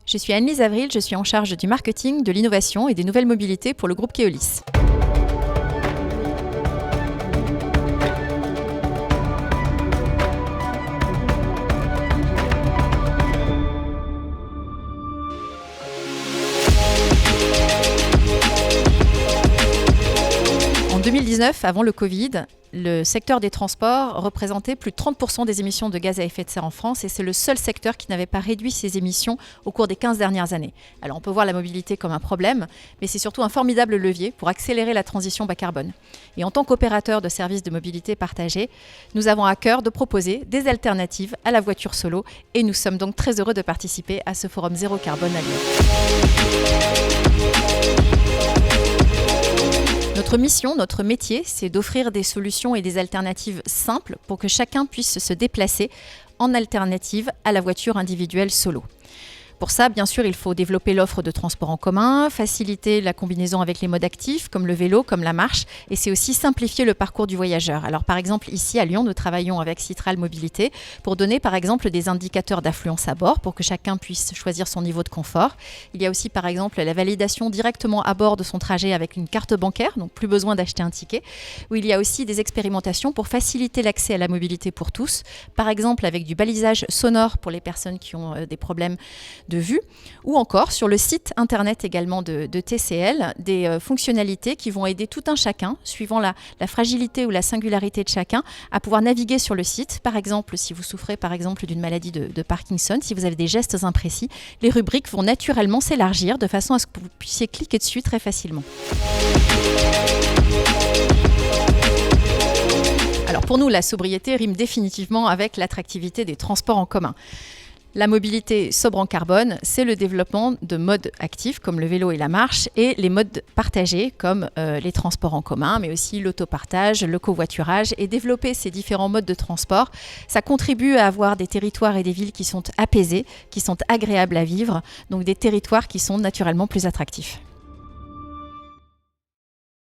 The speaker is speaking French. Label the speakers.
Speaker 1: Je suis Anne-Lise Avril, je suis en charge du marketing, de l'innovation et des nouvelles mobilités pour le groupe Keolis. En 2019, avant le Covid, le secteur des transports représentait plus de 30% des émissions de gaz à effet de serre en France et c'est le seul secteur qui n'avait pas réduit ses émissions au cours des 15 dernières années. Alors on peut voir la mobilité comme un problème, mais c'est surtout un formidable levier pour accélérer la transition bas carbone. Et en tant qu'opérateur de services de mobilité partagée, nous avons à cœur de proposer des alternatives à la voiture solo et nous sommes donc très heureux de participer à ce forum zéro carbone à Lyon. Notre mission, notre métier, c'est d'offrir des solutions et des alternatives simples pour que chacun puisse se déplacer en alternative à la voiture individuelle solo. Pour ça, bien sûr, il faut développer l'offre de transport en commun, faciliter la combinaison avec les modes actifs, comme le vélo, comme la marche, et c'est aussi simplifier le parcours du voyageur. Alors, par exemple, ici à Lyon, nous travaillons avec Citral Mobilité pour donner, par exemple, des indicateurs d'affluence à bord pour que chacun puisse choisir son niveau de confort. Il y a aussi, par exemple, la validation directement à bord de son trajet avec une carte bancaire, donc plus besoin d'acheter un ticket, où il y a aussi des expérimentations pour faciliter l'accès à la mobilité pour tous, par exemple avec du balisage sonore pour les personnes qui ont des problèmes de vue, ou encore sur le site internet également de TCL, des fonctionnalités qui vont aider tout un chacun, suivant la fragilité ou la singularité de chacun, à pouvoir naviguer sur le site. Par exemple, si vous souffrez par exemple d'une maladie de Parkinson, si vous avez des gestes imprécis, les rubriques vont naturellement s'élargir de façon à ce que vous puissiez cliquer dessus très facilement. Alors pour nous, la sobriété rime définitivement avec l'attractivité des transports en commun. La mobilité sobre en carbone, c'est le développement de modes actifs comme le vélo et la marche et les modes partagés comme les transports en commun, mais aussi l'autopartage, le covoiturage. Et développer ces différents modes de transport, ça contribue à avoir des territoires et des villes qui sont apaisés, qui sont agréables à vivre, donc des territoires qui sont naturellement plus attractifs.